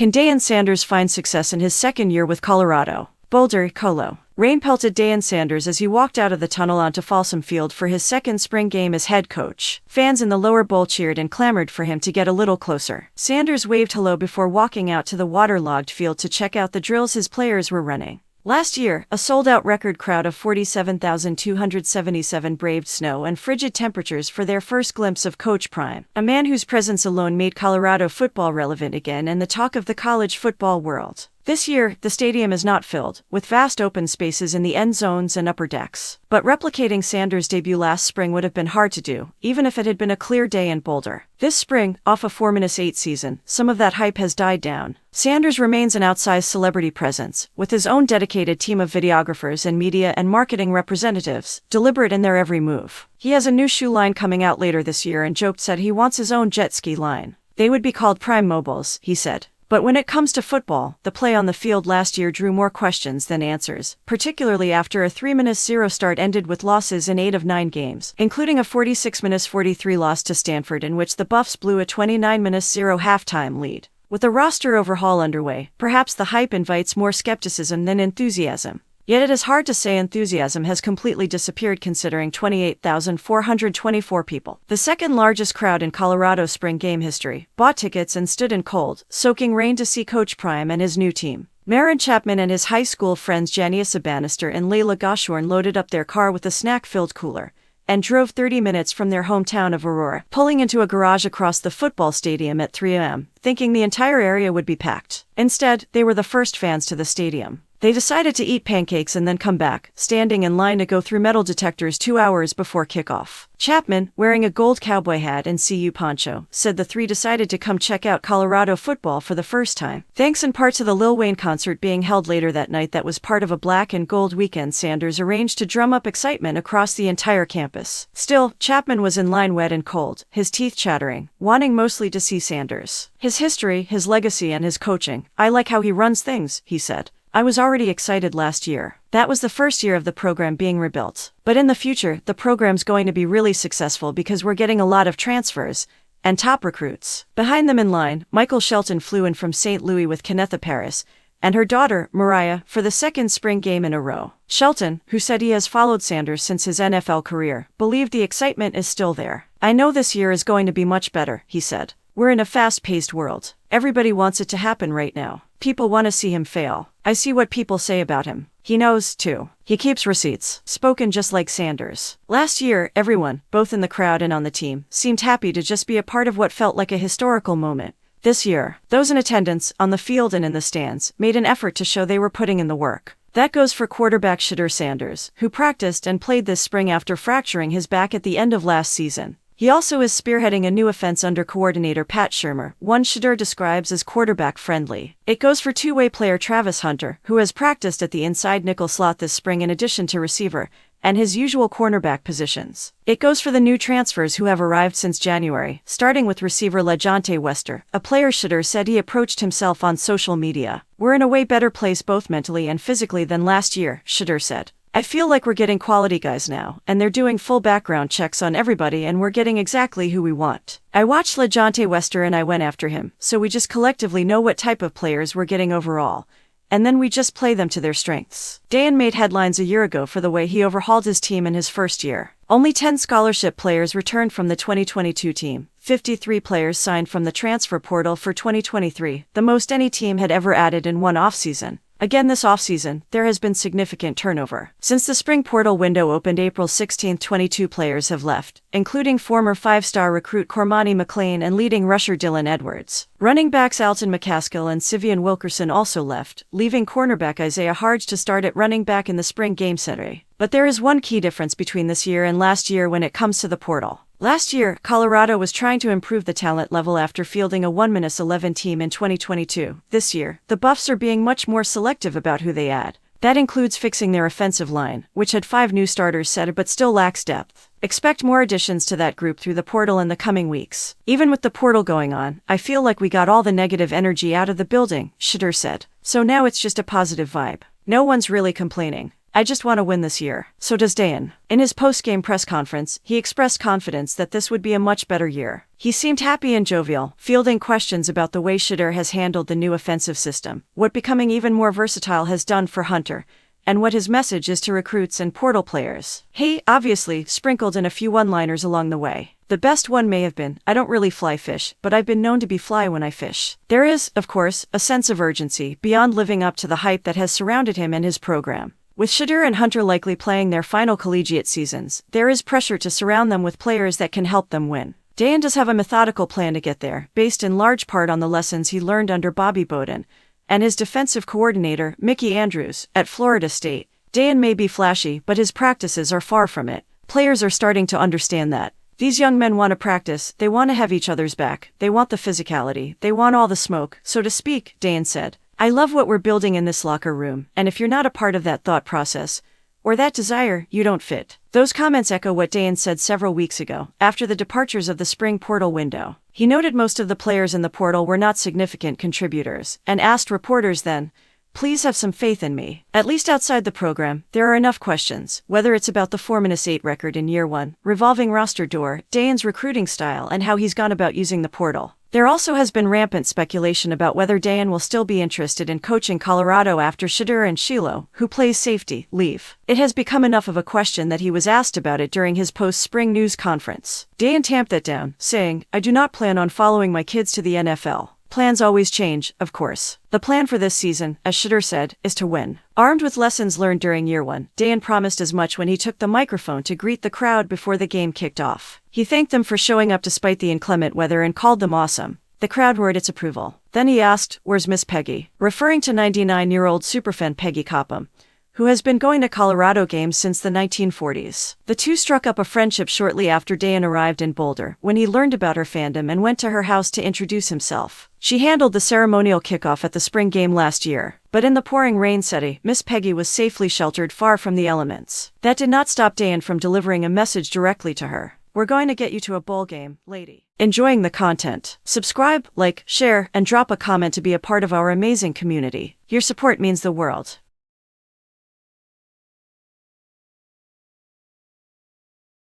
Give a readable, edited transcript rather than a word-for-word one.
Can Deion Sanders find success in his second year with Colorado? Boulder, Colo. Rain pelted Deion Sanders as he walked out of the tunnel onto Folsom Field for his second spring game as head coach. Fans in the lower bowl cheered and clamored for him to get a little closer. Sanders waved hello before walking out to the waterlogged field to check out the drills his players were running. Last year, a sold-out record crowd of 47,277 braved snow and frigid temperatures for their first glimpse of Coach Prime, a man whose presence alone made Colorado football relevant again and the talk of the college football world. This year, the stadium is not filled, with vast open spaces in the end zones and upper decks. But replicating Sanders' debut last spring would have been hard to do, even if it had been a clear day in Boulder. This spring, off a 4-8 season, some of that hype has died down. Sanders remains an outsized celebrity presence, with his own dedicated team of videographers and media and marketing representatives, deliberate in their every move. He has a new shoe line coming out later this year and said he wants his own jet ski line. They would be called Prime Mobiles, he said. But when it comes to football, the play on the field last year drew more questions than answers, particularly after a 3-0 start ended with losses in 8 of 9 games, including a 46-43 loss to Stanford in which the Buffs blew a 29-0 halftime lead. With a roster overhaul underway, perhaps the hype invites more skepticism than enthusiasm. Yet it is hard to say enthusiasm has completely disappeared considering 28,424 people, the second largest crowd in Colorado spring game history, bought tickets and stood in cold, soaking rain to see Coach Prime and his new team. Marin Chapman and his high school friends Jana-Ojana and Layla Goshorn loaded up their car with a snack-filled cooler and drove 30 minutes from their hometown of Aurora, pulling into a garage across the football stadium at 3 a.m., thinking the entire area would be packed. Instead, they were the first fans to the stadium. They decided to eat pancakes and then come back, standing in line to go through metal detectors 2 hours before kickoff. Chapman, wearing a gold cowboy hat and CU poncho, said the three decided to come check out Colorado football for the first time, thanks in part to the Lil Wayne concert being held later that night that was part of a black and gold weekend Sanders arranged to drum up excitement across the entire campus. Still, Chapman was in line wet and cold, his teeth chattering, wanting mostly to see Sanders. His history, his legacy and his coaching. I like how he runs things, he said. I was already excited last year. That was the first year of the program being rebuilt. But in the future, the program's going to be really successful because we're getting a lot of transfers and top recruits. Behind them in line, Michael Shelton flew in from St. Louis with Kennetha Paris and her daughter, Mariah, for the second spring game in a row. Shelton, who said he has followed Sanders since his NFL career, believed the excitement is still there. I know this year is going to be much better, he said. We're in a fast-paced world. Everybody wants it to happen right now. People want to see him fail. I see what people say about him. He knows, too. He keeps receipts. Spoken just like Sanders. Last year, everyone, both in the crowd and on the team, seemed happy to just be a part of what felt like a historical moment. This year, those in attendance, on the field and in the stands, made an effort to show they were putting in the work. That goes for quarterback Shedeur Sanders, who practiced and played this spring after fracturing his back at the end of last season. He also is spearheading a new offense under coordinator Pat Shurmur, one Shedeur describes as quarterback-friendly. It goes for two-way player Travis Hunter, who has practiced at the inside nickel slot this spring in addition to receiver, and his usual cornerback positions. It goes for the new transfers who have arrived since January, starting with receiver LeJohntay Wester, a player Shedeur said he approached himself on social media. We're in a way better place both mentally and physically than last year, Shedeur said. I feel like we're getting quality guys now, and they're doing full background checks on everybody and we're getting exactly who we want. I watched LeJohntay Wester and I went after him, so we just collectively know what type of players we're getting overall, and then we just play them to their strengths. Deion made headlines a year ago for the way he overhauled his team in his first year. Only 10 scholarship players returned from the 2022 team. 53 players signed from the transfer portal for 2023, the most any team had ever added in one offseason. Again this offseason, there has been significant turnover. Since the spring portal window opened April 16, 22 players have left, including former 5-star recruit Cormani McLean and leading rusher Dylan Edwards. Running backs Alton McCaskill and Sivian Wilkerson also left, leaving cornerback Isaiah Harge to start at running back in the spring game center. But there is one key difference between this year and last year when it comes to the portal. Last year, Colorado was trying to improve the talent level after fielding a 1-11 team in 2022. This year, the Buffs are being much more selective about who they add. That includes fixing their offensive line, which had 5 new starters set but still lacks depth. Expect more additions to that group through the portal in the coming weeks. Even with the portal going on, I feel like we got all the negative energy out of the building, Shedeur said. So now it's just a positive vibe. No one's really complaining. I just want to win this year. So does Deion. In his post-game press conference, he expressed confidence that this would be a much better year. He seemed happy and jovial, fielding questions about the way Shedeur has handled the new offensive system, what becoming even more versatile has done for Hunter, and what his message is to recruits and portal players. He, obviously, sprinkled in a few one-liners along the way. The best one may have been, "I don't really fly fish, but I've been known to be fly when I fish." There is, of course, a sense of urgency beyond living up to the hype that has surrounded him and his program. With Shedeur and Hunter likely playing their final collegiate seasons, there is pressure to surround them with players that can help them win. Deion does have a methodical plan to get there, based in large part on the lessons he learned under Bobby Bowden and his defensive coordinator, Mickey Andrews, at Florida State. Deion may be flashy, but his practices are far from it. Players are starting to understand that. These young men want to practice, they want to have each other's back, they want the physicality, they want all the smoke, so to speak, Deion said. I love what we're building in this locker room, and if you're not a part of that thought process, or that desire, you don't fit. Those comments echo what Deion said several weeks ago, after the departures of the spring portal window. He noted most of the players in the portal were not significant contributors, and asked reporters then, "Please have some faith in me." At least outside the program, there are enough questions, whether it's about the 4-8 record in year one, revolving roster door, Deion's recruiting style, and how he's gone about using the portal. There also has been rampant speculation about whether Deion will still be interested in coaching Colorado after Shedeur and Shiloh, who plays safety, leave. It has become enough of a question that he was asked about it during his post-spring news conference. Deion tamped that down, saying, "I do not plan on following my kids to the NFL. Plans always change, of course. The plan for this season, as Shedeur said, is to win." Armed with lessons learned during year one, Deion promised as much when he took the microphone to greet the crowd before the game kicked off. He thanked them for showing up despite the inclement weather and called them awesome. The crowd roared its approval. Then he asked, "Where's Miss Peggy?" referring to 99-year-old superfan Peggy Copham, who has been going to Colorado games since the 1940s. The two struck up a friendship shortly after Deion arrived in Boulder, when he learned about her fandom and went to her house to introduce himself. She handled the ceremonial kickoff at the spring game last year, but in the pouring rain setting, Miss Peggy was safely sheltered far from the elements. That did not stop Deion from delivering a message directly to her. "We're going to get you to a bowl game, lady." Enjoying the content? Subscribe, like, share, and drop a comment to be a part of our amazing community. Your support means the world.